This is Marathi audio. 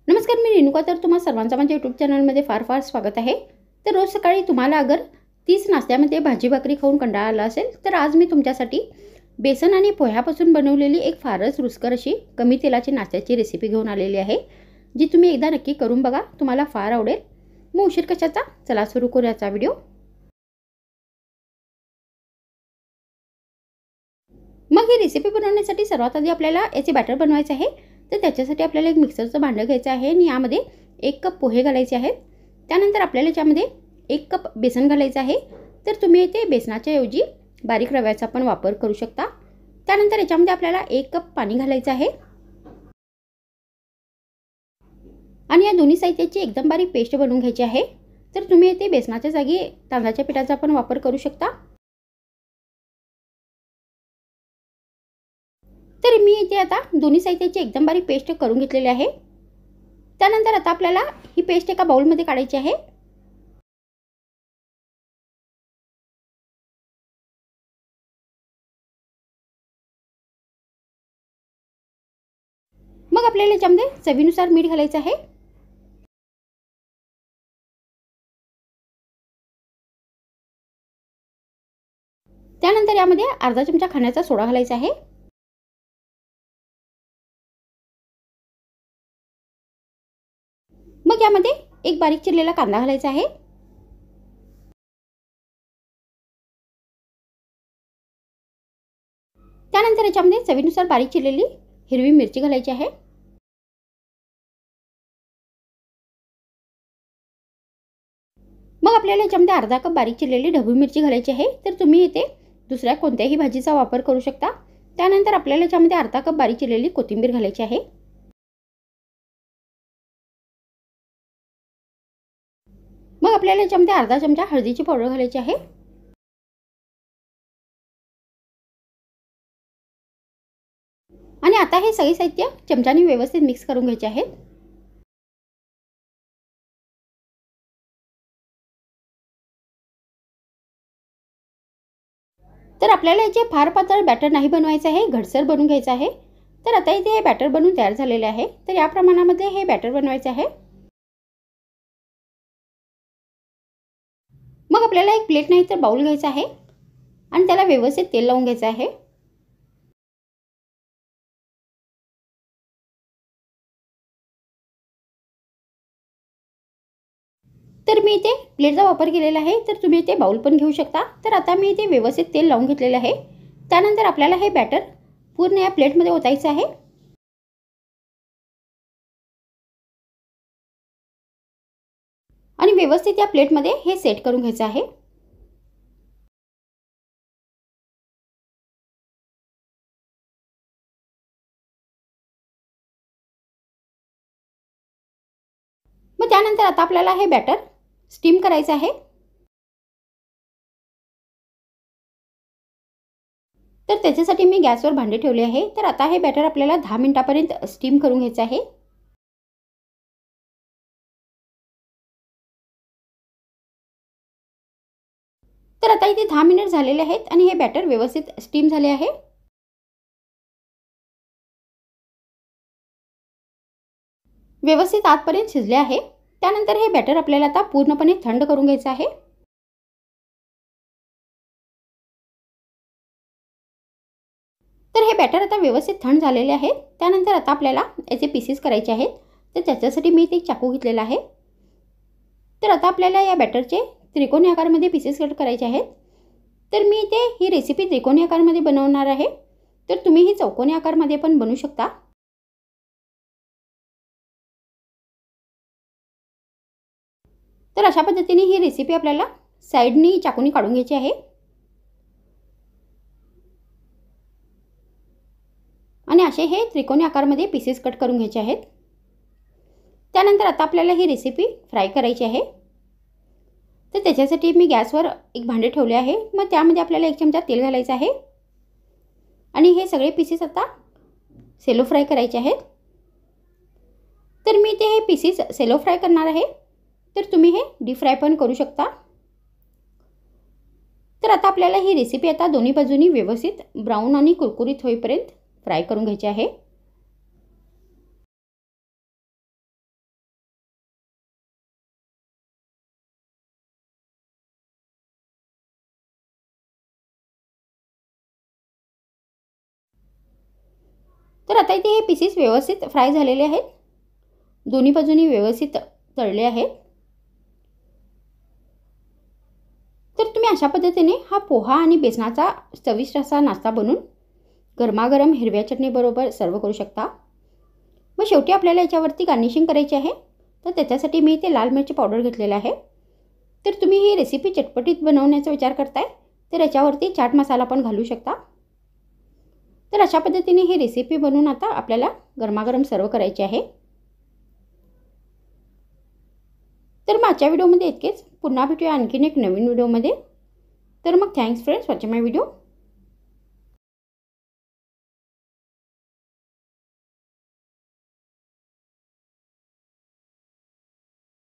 नमस्कार, मी रेणुका. तर तुम्हा सर्वांचं माझ्या यूट्यूब चॅनलमध्ये फार फार स्वागत आहे. तर रोज सकाळी तुम्हाला अगर 30 नाश्त्यामध्ये भाजी भाकरी खाऊन कंटाळा आला असेल तर आज मी तुमच्यासाठी बेसन आणि पोह्यापासून बनवलेली एक फारच रुचकर अशी कमी तेलाची नाश्त्याची रेसिपी घेऊन आलेली आहे, जी तुम्ही एकदा नक्की करून बघा, तुम्हाला फार आवडेल. मग उशीर कशाचा, चला सुरू करूयाचा व्हिडिओ. मग ही रेसिपी बनवण्यासाठी सर्वात आधी आपल्याला याचे बॅटर बनवायचे आहे. तर त्याच्यासाठी आपल्याला एक मिक्सरचं भांडं घ्यायचं आहे आणि यामध्ये 1 कप पोहे घालायचे आहेत. त्यानंतर आपल्याला याच्यामध्ये 1 कप बेसन घालायचं आहे. तर तुम्ही इथे बेसनाच्या ऐवजी बारीक रव्याचा पण वापर करू शकता. त्यानंतर याच्यामध्ये आपल्याला 1 कप पाणी घालायचं आहे आणि या दोन्ही साहित्याची एकदम बारीक पेस्ट बनवून घ्यायची आहे. तर तुम्ही इथे बेसनाच्या जागी तांदळाच्या पिठाचा पण वापर करू शकता. तर मी इथे आता दोन्ही साहित्याची एकदम बारीक पेस्ट करून घेतलेली आहे. त्यानंतर आता आपल्याला ही पेस्ट एका बाउलमध्ये काढायची आहे. मग आपल्याला याच्यामध्ये चवीनुसार मीठ घालायचं आहे. त्यानंतर यामध्ये अर्धा चमचा खाण्याचा सोडा घालायचा आहे. मग यामध्ये एक बारीक चिरलेला कांदा घालायचा आहे. त्यानंतर याच्यामध्ये चवीनुसार बारीक चिरलेली हिरवी मिरची घालायची आहे. मग आपल्याला याच्यामध्ये अर्धा कप बारीक चिरलेली ढबू मिरची घालायची आहे. तर तुम्ही इथे दुसऱ्या कोणत्याही भाजीचा वापर करू शकता. त्यानंतर आपल्याला याच्यामध्ये अर्धा कप बारीक चिरलेली कोथिंबीर घालायची आहे. मग आपल्याला याच्यामध्ये अर्धा चमचा हळदीची पावडर घालायची आहे. आणि आता हे सगळे साहित्य चमच्याने व्यवस्थित मिक्स करून घ्यायचे आहे. तर आपल्याला याचे फार पातळ बॅटर नाही बनवायचं आहे, घटसर बनवून घ्यायचं आहे. तर आता इथे हे बॅटर बनवून तयार झालेले आहे. तर या प्रमाणामध्ये हे बॅटर बनवायचे आहे. मग आपल्याला एक प्लेट नाही तर बाउल घ्यायचा आहे आणि त्याला व्यवस्थित तेल लावून घ्यायचं आहे. तर मी इथे प्लेटचा वापर केलेला आहे. तर तुम्ही इथे बाउल पण घेऊ शकता. तर आता मी इथे व्यवस्थित तेल लावून घेतलेलं आहे. त्यानंतर आपल्याला हे बॅटर पूर्ण या प्लेटमध्ये ओतायचं आहे. आणि व्यवस्थित या प्लेटमध्ये हे सेट करून घ्यायचं आहे. मग त्यानंतर आता आपल्याला हे बॅटर स्टीम करायचं आहे. तर त्याच्यासाठी मी गॅसवर भांडे ठेवले आहे. तर आता हे बॅटर आपल्याला 10 मिनिटांपर्यंत स्टीम करून घ्यायचं आहे. तर आता इथे 10 मिनिट झालेले आहेत आणि हे बॅटर व्यवस्थित स्टीम झाले आहे. व्यवस्थित आतपर्यंत शिजले आहे. त्यानंतर हे बॅटर आपल्याला आता पूर्णपणे थंड करून घ्यायचं आहे. तर हे बॅटर आता व्यवस्थित थंड झालेले आहे. त्यानंतर आता आपल्याला याचे पीसेस करायचे आहेत. तर त्याच्यासाठी मी इथे चाकू घेतलेला आहे. तर आता आपल्याला या बॅटरचे त्रिकोणी आकारामध्ये पीसेस कट करायचे आहेत. तर मी इथे ही रेसिपी त्रिकोणी आकारामध्ये बनवणार आहे. तर तुम्ही ही चौकोनी आकारामध्ये पण बनवू शकता. तर अशा पद्धतीने ही रेसिपी आपल्याला साइडनी चाकूनी काढून घ्यायची आहे. आणि असे हे त्रिकोणी आकारामध्ये पीसेस कट करून घ्यायचे आहेत. त्यानंतर आता आपल्याला ही रेसिपी फ्राय करायची आहे. तर त्याच्यासाठी मी गॅसवर एक भांडे ठेवले आहे. मग त्यामध्ये आपल्याला 1 चमचा तेल घालायचं आहे आणि हे सगळे पीसेस आता सेलो फ्राय करायचे आहेत. तर मी ते हे पीसेस सेलो फ्राय करणार आहे. तर तुम्ही हे डीप फ्राय पण करू शकता. तर आता आपल्याला ही रेसिपी आता दोन्ही बाजूनी व्यवस्थित ब्राऊन आणि कुरकुरीत होईपर्यंत फ्राय करून घ्यायची आहे. तर आता इथे हे पीसेस व्यवस्थित फ्राय झालेले आहेत, दोन्ही बाजूनी व्यवस्थित तळले आहेत. तर तुम्ही अशा पद्धतीने हा पोहा आणि बेसनाचा चविष्ट असा नाश्ता बनवून गरमागरम हिरव्या चटणीबरोबर सर्व करू शकता. मग शेवटी आपल्याला याच्यावरती गार्निशिंग करायची आहे. तर त्याच्यासाठी मी इथे लाल मिरची पावडर घेतलेला आहे. तर तुम्ही ही रेसिपी चटपटीत बनवण्याचा विचार करताय तर याच्यावरती चाट मसाला पण घालू शकता. तर अशा पद्धतीने ही रेसिपी बनवून आता आपल्याला गरमागरम सर्व करायची आहे. तर आजच्या व्हिडिओमध्ये इतकेच. पुन्हा भेटूया आणखीन एक नवीन व्हिडिओमध्ये. तर मग थँक्स फ्रेंड्स वॉचिंग माय व्हिडिओ.